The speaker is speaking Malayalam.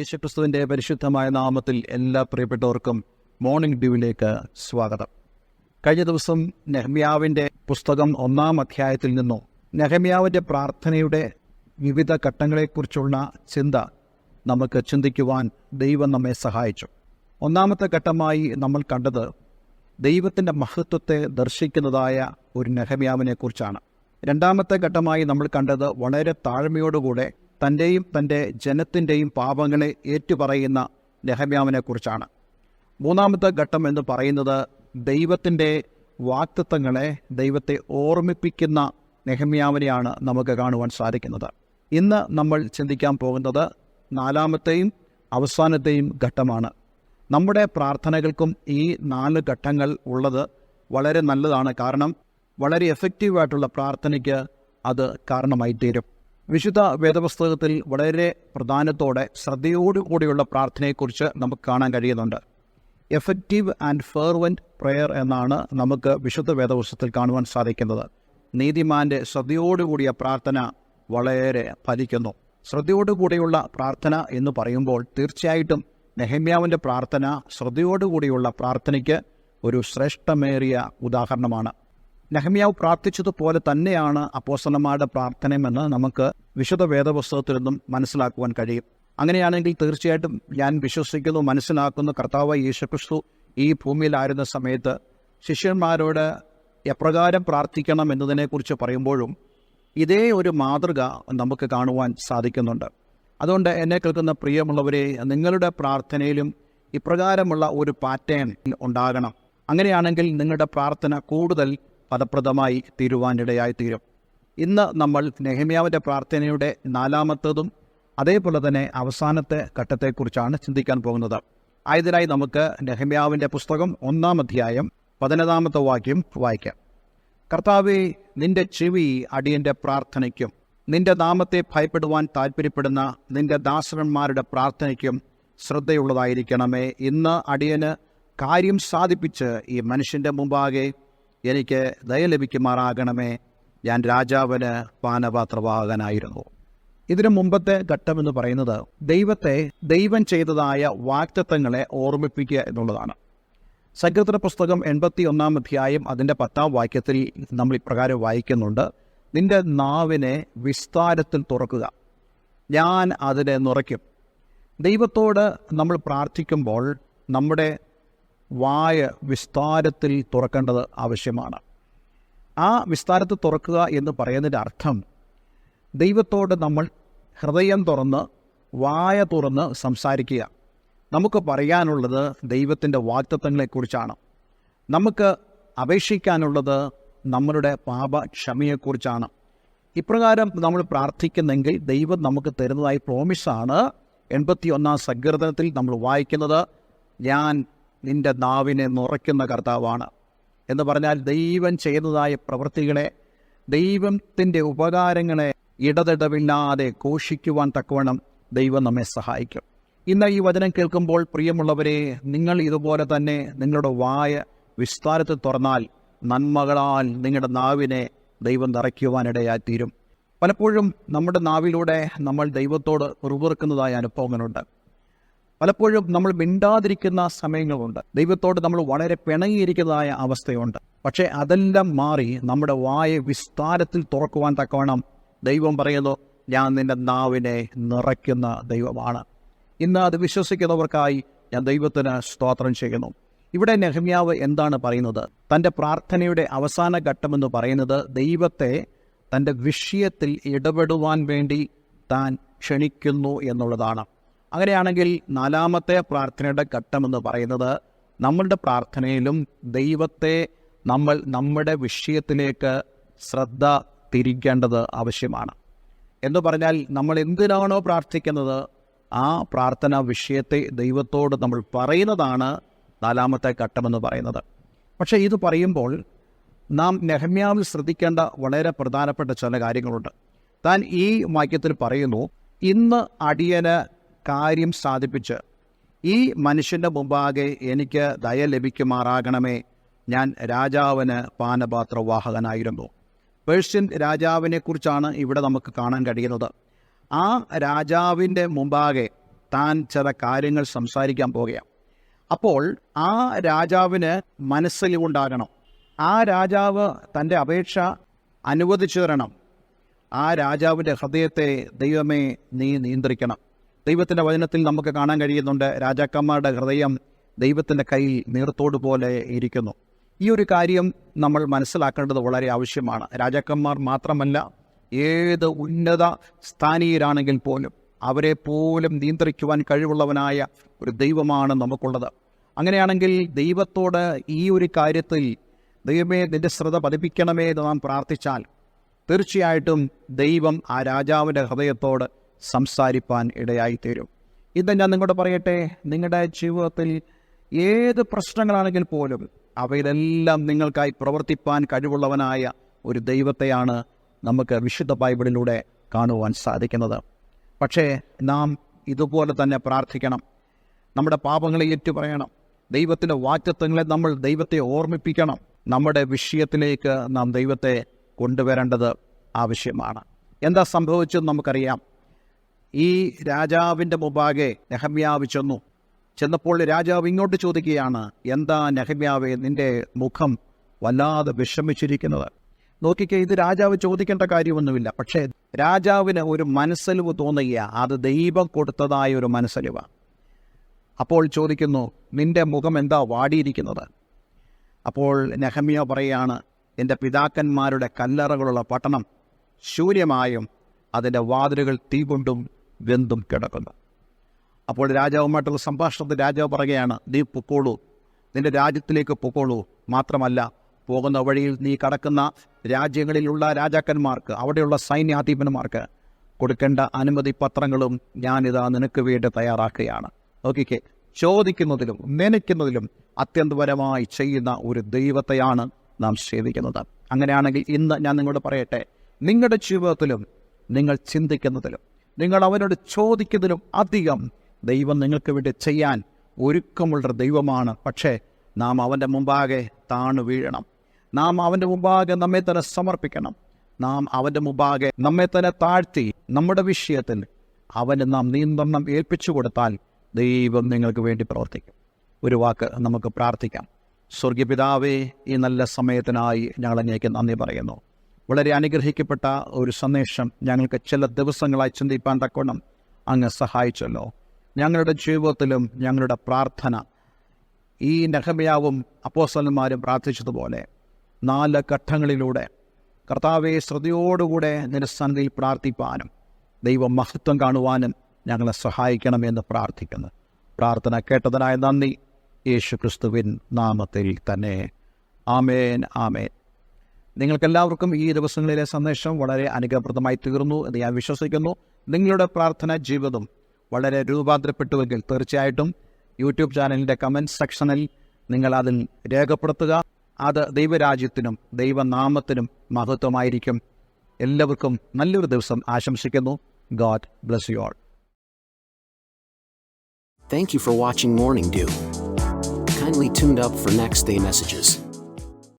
യേശുക്രിസ്തുവിൻ്റെ പരിശുദ്ധമായ നാമത്തിൽ എല്ലാ പ്രിയപ്പെട്ടവർക്കും മോർണിംഗ് ഡ്യൂവിലേക്ക് സ്വാഗതം. കഴിഞ്ഞ ദിവസം നെഹമ്യാവിൻ്റെ പുസ്തകം 1-ാം അധ്യായത്തിൽ നിന്നും നെഹമ്യാവിൻ്റെ പ്രാർത്ഥനയുടെ വിവിധ ഘട്ടങ്ങളെക്കുറിച്ചുള്ള ചിന്ത നമുക്ക് ചിന്തിക്കുവാൻ ദൈവം നമ്മെ സഹായിച്ചു. ഒന്നാമത്തെ ഘട്ടമായി നമ്മൾ കണ്ടത് ദൈവത്തിൻ്റെ മഹത്വത്തെ ദർശിക്കുന്നതായ ഒരു നെഹമ്യാവിനെ കുറിച്ചാണ്. രണ്ടാമത്തെ ഘട്ടമായി നമ്മൾ കണ്ടത് വളരെ താഴ്മയോടുകൂടെ തൻ്റെയും തൻ്റെ ജനത്തിൻ്റെയും പാപങ്ങളെ ഏറ്റുപറയുന്ന നെഹമ്യാവിനെ കുറിച്ചാണ്. മൂന്നാമത്തെ ഘട്ടം എന്ന് പറയുന്നത് ദൈവത്തിൻ്റെ വാഗ്ദത്തങ്ങളെ ദൈവത്തെ ഓർമ്മിപ്പിക്കുന്ന നെഹമ്യാവിനെയാണ് നമുക്ക് കാണുവാൻ സാധിക്കുന്നത്. ഇന്ന് നമ്മൾ ചിന്തിക്കാൻ പോകുന്നത് നാലാമത്തെയും അവസാനത്തെയും ഘട്ടമാണ്. നമ്മുടെ പ്രാർത്ഥനകൾക്കും ഈ 4 ഘട്ടങ്ങൾ ഉള്ളത് വളരെ നല്ലതാണ്. കാരണം വളരെ എഫക്റ്റീവായിട്ടുള്ള പ്രാർത്ഥനയ്ക്ക് അത് കാരണമായി തീരും. വിശുദ്ധ വേദപുസ്തകത്തിൽ വളരെ പ്രധാനത്തോടെ ശ്രദ്ധയോടുകൂടിയുള്ള പ്രാർത്ഥനയെക്കുറിച്ച് നമുക്ക് കാണാൻ കഴിയുന്നുണ്ട്. എഫക്റ്റീവ് ആൻഡ് ഫെർവൻറ്റ് പ്രെയർ എന്നാണ് നമുക്ക് വിശുദ്ധ വേദപുസ്തകത്തിൽ കാണുവാൻ സാധിക്കുന്നത്. നീതിമാൻ്റെ ശ്രദ്ധയോടുകൂടിയ പ്രാർത്ഥന വളരെ ഫലിക്കുന്നു. ശ്രദ്ധയോടുകൂടിയുള്ള പ്രാർത്ഥന എന്ന് പറയുമ്പോൾ തീർച്ചയായിട്ടും നെഹമ്യാവിൻ്റെ പ്രാർത്ഥന ശ്രദ്ധയോടുകൂടിയുള്ള പ്രാർത്ഥനയ്ക്ക് ഒരു ശ്രേഷ്ഠമേറിയ ഉദാഹരണമാണ്. നെഹമ്യാവ് പ്രാർത്ഥിച്ചതുപോലെ തന്നെയാണ് അപ്പോസ്തലന്മാരുടെ പ്രാർത്ഥനയുമെന്ന് നമുക്ക് വിശുദ്ധ വേദപുസ്തകത്തിൽ നിന്നും മനസ്സിലാക്കുവാൻ കഴിയും. അങ്ങനെയാണെങ്കിൽ തീർച്ചയായിട്ടും ഞാൻ വിശ്വസിക്കുന്നു, മനസ്സിലാക്കുന്നു, കർത്താവ് യേശുക്രിസ്തു ഈ ഭൂമിയിലായിരുന്ന സമയത്ത് ശിഷ്യന്മാരോട് എപ്രകാരം പ്രാർത്ഥിക്കണം എന്നതിനെക്കുറിച്ച് പറയുമ്പോഴും ഇതേ ഒരു മാതൃക നമുക്ക് കാണുവാൻ സാധിക്കുന്നുണ്ട്. അതുകൊണ്ട് എന്നെ കേൾക്കുന്ന പ്രിയമുള്ളവരെ, നിങ്ങളുടെ പ്രാർത്ഥനയിലും ഇപ്രകാരമുള്ള ഒരു പാറ്റേൺ ഉണ്ടാകണം. അങ്ങനെയാണെങ്കിൽ നിങ്ങളുടെ പ്രാർത്ഥന കൂടുതൽ ഫലപ്രദമായി തീരുവാനിടയായി തീരും. ഇന്ന് നമ്മൾ നെഹമ്യാവിൻ്റെ പ്രാർത്ഥനയുടെ 4-മത്തേതും അതേപോലെ തന്നെ അവസാനത്തെ ഘട്ടത്തെക്കുറിച്ചാണ് ചിന്തിക്കാൻ പോകുന്നത്. ആയതിനായി നമുക്ക് നെഹമ്യാവിൻ്റെ പുസ്തകം 1-ാം അധ്യായം 11-ാമത്തെ വാക്യം വായിക്കാം. കർത്താവേ, നിന്റെ ചെവി അടിയൻ്റെ പ്രാർത്ഥനയ്ക്കും നിന്റെ നാമത്തെ ഭയപ്പെടുവാൻ താല്പര്യപ്പെടുന്ന നിന്റെ ദാസന്മാരുടെ പ്രാർത്ഥനയ്ക്കും ശ്രദ്ധയുള്ളതായിരിക്കണമേ. ഇന്ന് അടിയന് കാര്യം സാധിപ്പിച്ച് ഈ മനുഷ്യൻ്റെ മുമ്പാകെ എനിക്ക് ദയ ലഭിക്കുമാറാകണമേ. ഞാൻ രാജാവിന് പാനപാത്രവാഹകനായിരുന്നു. ഇതിനു മുമ്പത്തെ ഘട്ടം എന്ന് പറയുന്നത് ദൈവം ചെയ്തതായ വാഗ്ദത്തങ്ങളെ ഓർമ്മിപ്പിക്കുക എന്നുള്ളതാണ്. സങ്കീർത്തന പുസ്തകം 81-ാം അധ്യായം അതിൻ്റെ 10-ാം വാക്യത്തിൽ നമ്മൾ ഇപ്രകാരം വായിക്കുന്നുണ്ട്: നിന്റെ നാവിനെ വിസ്താരത്തിൽ തുറക്കുക, ഞാൻ അതിനെ നിറയ്ക്കും. ദൈവത്തോട് നമ്മൾ പ്രാർത്ഥിക്കുമ്പോൾ നമ്മുടെ വായ വിസ്താരത്തിൽ തുറക്കേണ്ടത് ആവശ്യമാണ്. ആ വിസ്താരത്തിൽ തുറക്കുക എന്ന് പറയുന്നതിൻ്റെ അർത്ഥം ദൈവത്തോട് നമ്മൾ ഹൃദയം തുറന്ന് വായ തുറന്ന് സംസാരിക്കുക. നമുക്ക് പറയാനുള്ളത് ദൈവത്തിൻ്റെ വാഗ്ദത്തങ്ങളെക്കുറിച്ചാണ്. നമുക്ക് അപേക്ഷിക്കാനുള്ളത് നമ്മളുടെ പാപക്ഷമയെക്കുറിച്ചാണ്. ഇപ്രകാരം നമ്മൾ പ്രാർത്ഥിക്കുന്നെങ്കിൽ ദൈവം നമുക്ക് തരുന്നതായി പ്രോമിസാണ്. 81-ാം സങ്കീർത്തനത്തിൽ നമ്മൾ വായിക്കുന്നത്, ഞാൻ നിന്റെ നാവിനെ നിറയ്ക്കുന്ന കർത്താവാണ് എന്ന് പറഞ്ഞാൽ ദൈവം ചെയ്യുന്നതായ പ്രവൃത്തികളെ, ദൈവത്തിൻ്റെ ഉപകാരങ്ങളെ ഇടതടവില്ലാതെ ഘോഷിക്കുവാൻ തക്കവണ്ണം ദൈവം നമ്മെ സഹായിക്കും. ഇന്ന് ഈ വചനം കേൾക്കുമ്പോൾ പ്രിയമുള്ളവരെ, നിങ്ങൾ ഇതുപോലെ തന്നെ നിങ്ങളുടെ വായ വിസ്താരത്തിൽ തുറന്നാൽ നന്മകളാൽ നിങ്ങളുടെ നാവിനെ ദൈവം നിറയ്ക്കുവാനിടയായിത്തീരും. പലപ്പോഴും നമ്മുടെ നാവിലൂടെ നമ്മൾ ദൈവത്തോട് പിറുപിറുക്കുന്നതായ അനുഭവങ്ങളുണ്ട്. പലപ്പോഴും നമ്മൾ മിണ്ടാതിരിക്കുന്ന സമയങ്ങളുണ്ട്. ദൈവത്തോട് നമ്മൾ വളരെ പിണങ്ങിയിരിക്കുന്നതായ അവസ്ഥയുണ്ട്. പക്ഷേ അതെല്ലാം മാറി നമ്മുടെ വായ വിസ്താരത്തിൽ തുറക്കുവാൻ തക്കവണ്ണം ദൈവം പറയുന്നു, ഞാൻ നിന്റെ നാവിനെ നിറയ്ക്കുന്ന ദൈവമാണ്. ഇന്ന് അത് വിശ്വസിക്കുന്നവർക്കായി ഞാൻ ദൈവത്തിന് സ്തോത്രം ചെയ്യുന്നു. ഇവിടെ നെഹമ്യാവ് എന്താണ് പറയുന്നത്? തൻ്റെ പ്രാർത്ഥനയുടെ അവസാന ഘട്ടമെന്ന് പറയുന്നത് ദൈവത്തെ തൻ്റെ വിഷയത്തിൽ ഇടപെടുവാൻ വേണ്ടി താൻ ക്ഷണിക്കുന്നു എന്നുള്ളതാണ്. അങ്ങനെയാണെങ്കിൽ 4-മത്തെ പ്രാർത്ഥനയുടെ ഘട്ടമെന്ന് പറയുന്നത് നമ്മളുടെ പ്രാർത്ഥനയിലും ദൈവത്തെ നമ്മൾ നമ്മുടെ വിഷയത്തിലേക്ക് ശ്രദ്ധ തിരിക്കേണ്ടത് ആവശ്യമാണ്. എന്ന് പറഞ്ഞാൽ നമ്മൾ എന്തിനാണോ പ്രാർത്ഥിക്കുന്നത് ആ പ്രാർത്ഥന വിഷയത്തെ ദൈവത്തോട് നമ്മൾ പറയുന്നതാണ് 4-മത്തെ ഘട്ടമെന്ന് പറയുന്നത്. പക്ഷേ ഇത് പറയുമ്പോൾ നാം നെഹമ്യാവിൽ ശ്രദ്ധിക്കേണ്ട വളരെ പ്രധാനപ്പെട്ട ചില കാര്യങ്ങളുണ്ട്. താൻ ഈ വാക്യത്തിൽ പറയുന്നു, ഇന്ന് അടിയന് കാര്യം സാധിപ്പിച്ച് ഈ മനുഷ്യൻ്റെ മുമ്പാകെ എനിക്ക് ദയ ലഭിക്കുമാറാകണമേ. ഞാൻ രാജാവിന് പാനപാത്രവാഹകനായിരുന്നു. പേർഷ്യൻ രാജാവിനെക്കുറിച്ചാണ് ഇവിടെ നമുക്ക് കാണാൻ കഴിയുന്നത്. ആ രാജാവിൻ്റെ മുമ്പാകെ താൻ ചില കാര്യങ്ങൾ സംസാരിക്കാൻ പോകുകയാണ്. അപ്പോൾ ആ രാജാവിന് മനസ്സലിവുണ്ടാകണം. ആ രാജാവ് തൻ്റെ അപേക്ഷ അനുവദിച്ചു തരണം. ആ രാജാവിൻ്റെ ഹൃദയത്തെ ദൈവമേ നീ നിയന്ത്രിക്കണം. ദൈവത്തിൻ്റെ വചനത്തിൽ നമുക്ക് കാണാൻ കഴിയുന്നുണ്ട്, രാജാക്കന്മാരുടെ ഹൃദയം ദൈവത്തിൻ്റെ കയ്യിൽ നീർത്തോട് പോലെ ഇരിക്കുന്നു. ഈ ഒരു കാര്യം നമ്മൾ മനസ്സിലാക്കേണ്ടത് വളരെ ആവശ്യമാണ്. രാജാക്കന്മാർ മാത്രമല്ല, ഏത് ഉന്നത സ്ഥാനീയരാണെങ്കിൽ പോലും അവരെ പോലും നിയന്ത്രിക്കുവാൻ കഴിവുള്ളവനായ ഒരു ദൈവമാണ് നമുക്കുള്ളത്. അങ്ങനെയാണെങ്കിൽ ദൈവത്തോട് ഈ ഒരു കാര്യത്തിൽ ദൈവമേ നിൻ്റെ ശ്രദ്ധ പതിപ്പിക്കണമേ എന്ന് നാം പ്രാർത്ഥിച്ചാൽ തീർച്ചയായിട്ടും ദൈവം ആ രാജാവിൻ്റെ ഹൃദയത്തോട് സംസാരിപ്പാൻ ഇടയായിത്തീരും. ഇന്ന് ഞാൻ നിങ്ങളോട് പറയട്ടെ, നിങ്ങളുടെ ജീവിതത്തിൽ ഏത് പ്രശ്നങ്ങളാണെങ്കിൽ പോലും അവയിലെല്ലാം നിങ്ങൾക്കായി പ്രവർത്തിപ്പാൻ കഴിവുള്ളവനായ ഒരു ദൈവത്തെയാണ് നമുക്ക് വിശുദ്ധ ബൈബിളിലൂടെ കാണുവാൻ സാധിക്കുന്നത്. പക്ഷേ നാം ഇതുപോലെ തന്നെ പ്രാർത്ഥിക്കണം. നമ്മുടെ പാപങ്ങളെ ഏറ്റുപറയണം. ദൈവത്തിൻ്റെ വാഗ്ദത്തങ്ങളെ നമ്മൾ ദൈവത്തെ ഓർമ്മിപ്പിക്കണം. നമ്മുടെ വിഷയത്തിലേക്ക് നാം ദൈവത്തെ കൊണ്ടുവരേണ്ടത് ആവശ്യമാണ്. എന്താ സംഭവിച്ചതെന്ന് നമുക്കറിയാം. ഈ രാജാവിൻ്റെ മുമ്പാകെ നെഹമ്യാവ് ചെന്നപ്പോൾ രാജാവ് ഇങ്ങോട്ട് ചോദിക്കുകയാണ്, എന്താ നെഹമ്യാവേ നിൻ്റെ മുഖം വല്ലാതെ വിഷമിച്ചിരിക്കുന്നത്? നോക്കിക്കേ, ഇത് രാജാവ് ചോദിക്കേണ്ട കാര്യമൊന്നുമില്ല. പക്ഷേ രാജാവിന് ഒരു മനസ്സലിവ് തോന്നുക, അത് ദൈവം കൊടുത്തതായ ഒരു മനസ്സലിവാണ്. അപ്പോൾ ചോദിക്കുന്നു, നിൻ്റെ മുഖം എന്താ വാടിയിരിക്കുന്നത്? അപ്പോൾ നെഹമ്യാ പറയുകയാണ്, എൻ്റെ പിതാക്കന്മാരുടെ കല്ലറകളുള്ള പട്ടണം ശൂന്യമായും അതിൻ്റെ വാതിലുകൾ തീ കൊണ്ടും വെന്തും കിടക്കുന്നു. അപ്പോൾ രാജാവുമായിട്ടുള്ള സംഭാഷണത്തിൽ രാജാവ് പറയുകയാണ്, നീ പൊക്കോളൂ, നിൻ്റെ രാജ്യത്തിലേക്ക് പൊക്കോളൂ. മാത്രമല്ല, പോകുന്ന വഴിയിൽ നീ കടക്കുന്ന രാജ്യങ്ങളിലുള്ള രാജാക്കന്മാർക്ക്, അവിടെയുള്ള സൈന്യാധിപന്മാർക്ക് കൊടുക്കേണ്ട അനുമതി പത്രങ്ങളും ഞാനിതാ നിനക്ക് വേണ്ടി തയ്യാറാക്കുകയാണ്. നോക്കിക്കേ, ചോദിക്കുന്നതിലും നനയ്ക്കുന്നതിലും അത്യന്തപരമായി ചെയ്യുന്ന ഒരു ദൈവത്തെയാണ് നാം സേവിക്കുന്നത്. അങ്ങനെയാണെങ്കിൽ ഇന്ന് ഞാൻ നിങ്ങളോട് പറയട്ടെ, നിങ്ങളുടെ ജീവിതത്തിലും നിങ്ങൾ ചിന്തിക്കുന്നതിലും നിങ്ങൾ അവനോട് ചോദിക്കുന്നതിലും അധികം ദൈവം നിങ്ങൾക്ക് വേണ്ടി ചെയ്യാൻ ഒരുക്കമുള്ള ദൈവമാണ്. പക്ഷേ നാം അവൻ്റെ മുമ്പാകെ താണു വീഴണം. നാം അവൻ്റെ മുമ്പാകെ നമ്മെ തന്നെ സമർപ്പിക്കണം. നാം അവൻ്റെ മുമ്പാകെ നമ്മെ തന്നെ താഴ്ത്തി നമ്മുടെ വിഷയത്തിൽ അവന് നാം നിയന്ത്രണം ഏൽപ്പിച്ചു കൊടുത്താൽ ദൈവം നിങ്ങൾക്ക് വേണ്ടി പ്രവർത്തിക്കും. ഒരു വാക്ക് നമുക്ക് പ്രാർത്ഥിക്കാം. സ്വർഗീയ പിതാവേ, ഈ നല്ല സമയത്തിനായി ഞങ്ങൾ അങ്ങേക്ക് നന്ദി പറയുന്നു. വളരെ അനുഗ്രഹിക്കപ്പെട്ട ഒരു സന്ദേശം ഞങ്ങൾക്ക് ചില ദിവസങ്ങളായി ചിന്തിപ്പാൻ തക്കവണ്ണം അങ്ങ് സഹായിച്ചല്ലോ. ഞങ്ങളുടെ ജീവിതത്തിലും ഞങ്ങളുടെ പ്രാർത്ഥന ഈ നെഹമ്യാവും അപ്പോസ്തലന്മാരും പ്രാർത്ഥിച്ചതുപോലെ 4 ഘട്ടങ്ങളിലൂടെ കർത്താവെ ശ്രദ്ധയോടുകൂടെ നിന്റെ സന്നിധിയിൽ പ്രാർത്ഥിപ്പാനും ദൈവം മഹത്വം കാണുവാനും ഞങ്ങളെ സഹായിക്കണമെന്ന് പ്രാർത്ഥിക്കുന്നു. പ്രാർത്ഥന കേട്ടതിനായ നന്ദി, യേശു ക്രിസ്തുവിൻ നാമത്തിൽ തന്നെ. ആമേൻ, ആമേൻ. നിങ്ങൾക്കെല്ലാവർക്കും ഈ ദിവസങ്ങളിലെ സന്ദേശം വളരെ അനുഗ്രഹപ്രദമായി തീർന്നു എന്ന് ഞാൻ വിശ്വസിക്കുന്നു. നിങ്ങളുടെ പ്രാർത്ഥന ജീവിതം വളരെ രൂപാന്തരപ്പെട്ടുവെങ്കിൽ തീർച്ചയായിട്ടും യൂട്യൂബ് ചാനലിൻ്റെ കമൻറ്റ് സെക്ഷനിൽ നിങ്ങൾ അതിൽ രേഖപ്പെടുത്തുക. അത് ദൈവരാജ്യത്തിനും ദൈവനാമത്തിനും മഹത്വമായിരിക്കും. എല്ലാവർക്കും നല്ലൊരു ദിവസം ആശംസിക്കുന്നു. God bless you all. Thank you for watching Morning Dew. Kindly tune up for next day messages.